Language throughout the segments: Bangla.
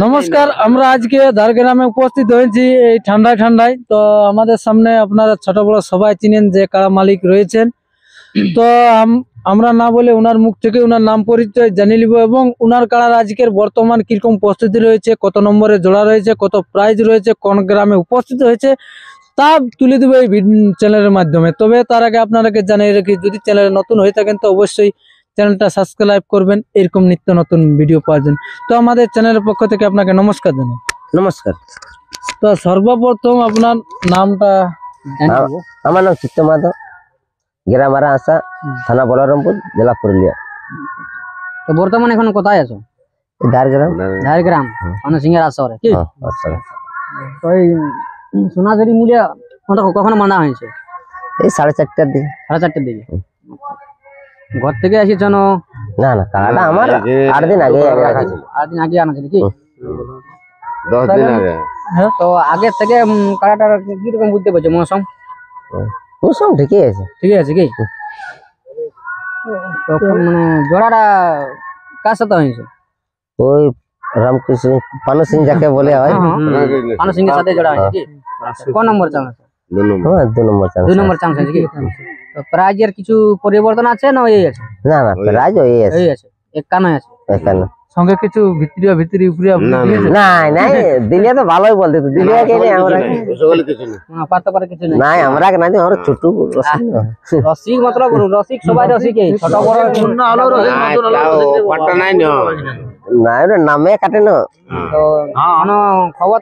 নমস্কার, আমরা আজকে ঝাড়গ্রামে উপস্থিত হয়েছি এই ঠান্ডায়। তো আমাদের সামনে আপনারা ছোট বড় সবাই চিনেন যে কারা মালিক রয়েছেন। তো আমরা না বলে ওনার মুখ থেকে ওনার নাম পরিচয় জানিয়ে নিব এবং ওনার কারার আজকের বর্তমান কিরকম প্রস্তুতি রয়েছে, কত নম্বরে জোড়া রয়েছে, কত প্রাইজ রয়েছে, কোন গ্রামে উপস্থিত হয়েছে তা তুলে দেবো এই চ্যানেলের মাধ্যমে। তবে তার আগে আপনারাকে জানিয়ে রাখি, যদি চ্যানেলে নতুন হয়ে থাকেন তো অবশ্যই চ্যানেলটা সাবস্ক্রাইব করবেন এরকম নিত্য নতুন ভিডিও পাওয়ার জন্য। তো আমাদের চ্যানেলের পক্ষ থেকে আপনাকে নমস্কার জানাই। নমস্কার। তো সর্বপ্রথম আপনার নামটা? আমার নাম চিত্ত মাধব, গ্রাম আসা, থানা বলরামপুর, জেলা পুরুলিয়া। তো বর্তমানে এখন কোথায় আছো? ঝাড়গ্রাম মানে সিঙ্গার আসরে কি? তো এই সোনাঝুরি মূল্য কখন মানা হয়েছে? এই 4:30টার দিকে। 4:30টার দিকে ঘর থেকে আসিছ? না না, কালাটা আমার 8 দিন আগে। 8 দিন আগে আনা ছিল কি? 10 দিন আগে। তো আগে থেকে কালাটার কিরকম বুঝতে পারছো? মৌসুম ঠিকই আছে কি? তখন মানে জোড়াটা কার সাথে হয়েছে? ওই রামকৃষ্ণ পানু সিং যাকে বলে হয়, পানু সিং এর সাথে জোড়া হয়েছে কি? কোন নম্বর চান্স আছে? 2 নম্বর চান্স আছে কি? তো প্রাইজের কিছু পরিবর্তন আছে না এই আছে? না, প্রাইজ এই আছে 51 আছে। 51 সঙ্গে কিছু ভিতরি উপরে না দিলে তো ভালোই বলতে তো দিলে কে নেই আমরা কিছু না পারতে পারে কিছু না আমরা না আমরা ছোট রসিক মতলব রসিক সবাই রসিক ছোট বড় না হলো পাটা নাই না ওটা নামে কাটে না। তো কোনো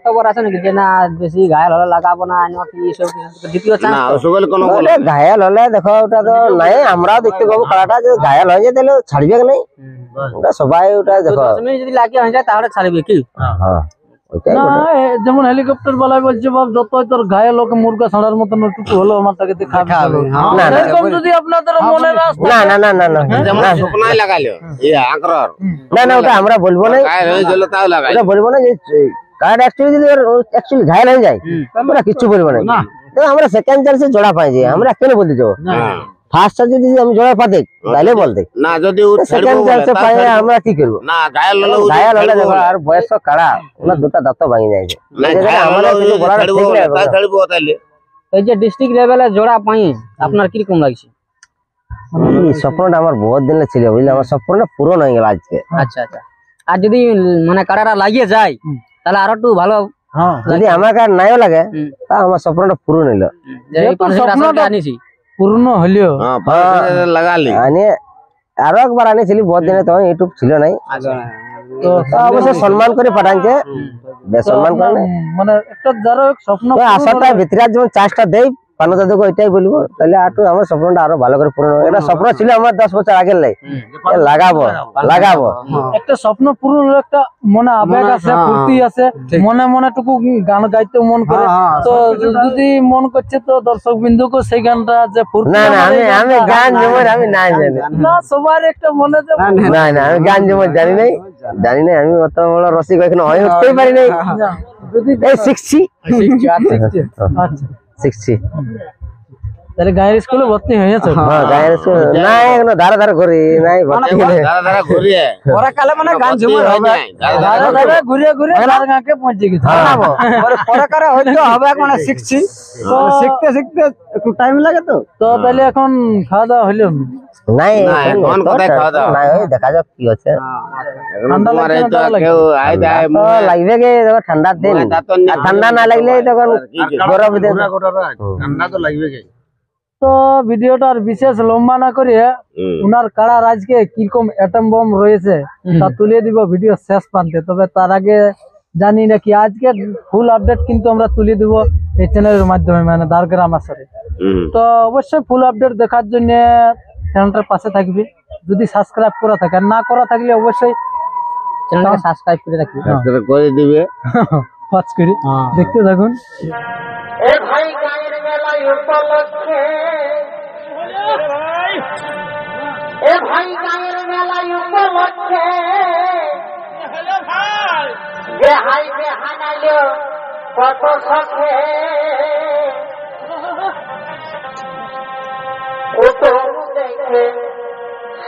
খবর আছে নাকি যে না বেশি ঘায়াল হলে লাগাবো না কি সব দ্বিতীয় চান্স? না ওসবের কোনো ঘায়াল হলে দেখো ওটা তো নাই, আমরাও দেখতে পাবো খেলাটা যে ঘায়াল হয়ে যায় তাহলে ছাড়বে কি নাই, ওটা সবাই ওটা দেখো যদি লাগিয়ে হয়ে যায় তাহলে ছাড়বে কি? হ্যাঁ না যেমন হেলিকপ্টার বালাই বলছে বাপ যতই তোর ঘায়াল লোক মুরগা ছাড়ার মতন একটু হলো আমারটাকে দেখাবে। এরকম যদি আপনাদের মনে না যেমন শুকনাই লাগাইলো আঁকড়র না ওটা আমরা বলবো না, ওটা বলবো না যে কার্ড অ্যাকচুয়ালি ঘায়াল হয়ে যায় আমরা কিচ্ছু বলবো না। আমরা সেকেন্ড চান্সে জোড়া পাই যে আমরা কেন বলতে যাবো? ফার্স্ট চান্সে যদি আমি জোড়া পাতে তাহলে বলতে না, যদি সেকেন্ড চান্সে পাই আমরা কি করব? না ঘায়াল হলে দেখো আর বয়স কাড়া ওনা দুটো দাঁত ভাঙি যায় আমরা কিন্তু বলার ঠিক না ছাড়বো তাহলে। এই যে ডিস্ট্রিক্ট লেভেলে জোড়া পাই আপনার কি রকম লাগছে? স্বপ্নটা আমার বহুত দিনে ছিল বুঝলে, আমার স্বপ্নটা পূরণ হয়ে গেল আজকে। আচ্ছা আর যদি মানে কাড়াটা লাগিয়ে যায় তাহলে আরো একটু ভালো। যদি আমার কার নাইও লাগে তা আমার স্বপ্নটা পূরণ হইলো। স্বপ্নটা আনিছি পূর্ণ হলেও লাগালি আরো একবার আনিছিলি বহুত দিনে, তখন ইউটিউব ছিল নাই, তো অবশ্যই সম্মান করে পাঠানছে, সম্মান করে মানে একটা যারা স্বপ্ন আশাটা ভিতরে যেমন চাষটা দেয় পানু দাদুকে ওইটাই বলবো, তাহলে একটু আমার স্বপ্নটা আরো ভালো করে পূরণ হবে। এটা স্বপ্ন ছিল আমার 10 বছর আগের লাই, লাগাবো একটা স্বপ্ন পূরণ হলো, একটা মনে আবেগ আছে, ফুর্তি আছে, মনে টুকু গান গাইতে মন করে। তো যদি মন করছে তো দর্শক বিন্দুকে সেই গানটা যে ফুর্তি আমি গান জমর আমি নাই জানি না, সবার একটা মনে যে না আমি গান জমর জানি নাই, আমি অত বড় রসিক এখনো হয়ে উঠতেই পারি নাই। যদি শিখছি তাহলে গায়ের স্কুলে ভর্তি হয়েছে? গায়ের স্কুল না এখনো ধারে ঘুরি নাই, কালে মানে গান ঝুমুর হবে ঘুরিয়ে গাঁকে পৌঁছে গেছে। হয়তো হবে মানে শিখছি, শিখতে একটু টাইম লাগে তো। তাহলে এখন খাওয়া দাওয়া হইলো নাই? দেখা যাক কি হচ্ছে। লাগবে গে ঠান্ডার দিন, ঠান্ডা না লাগলে তখন গরম দিন ঠান্ডা তো লাগবে। তো ভিডিওটা আর বিশেষ লম্বা না করে উনার কাড়ার আজকে কিরকম অ্যাটম বম রয়েছে তা তুলে দিব ভিডিও শেষ প্রান্তে। তবে তার আগে জানি নাকি আজকে ফুল আপডেট কিন্তু আমরা তুলে দিব এই চ্যানেলের মাধ্যমে, মানে ঝাড়গ্রাম আসরে। তো অবশ্যই ফুল আপডেট দেখার জন্য চ্যানেলটার পাশে থাকবে। যদি সাবস্ক্রাইব করা থাকে, আর না করা থাকলে অবশ্যই চ্যানেলটাকে সাবস্ক্রাইব করে রাখবে, করে দিবে, ওয়াচ করে দেখতে থাকুন। উপলক্ষে ভাই গায়ের মেলায় উপলক্ষে বেহাই বেহানাইল কত সখে কত দেখে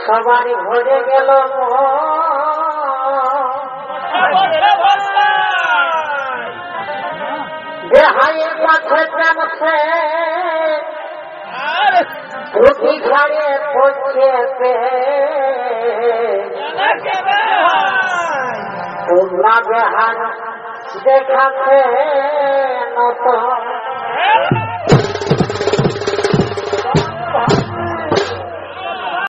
সবারই ভরে গেল যে হাইয়ের কাছে জানছে প্রতি ঘরে পৌঁছেছে তোমরা বেহান দেখাছে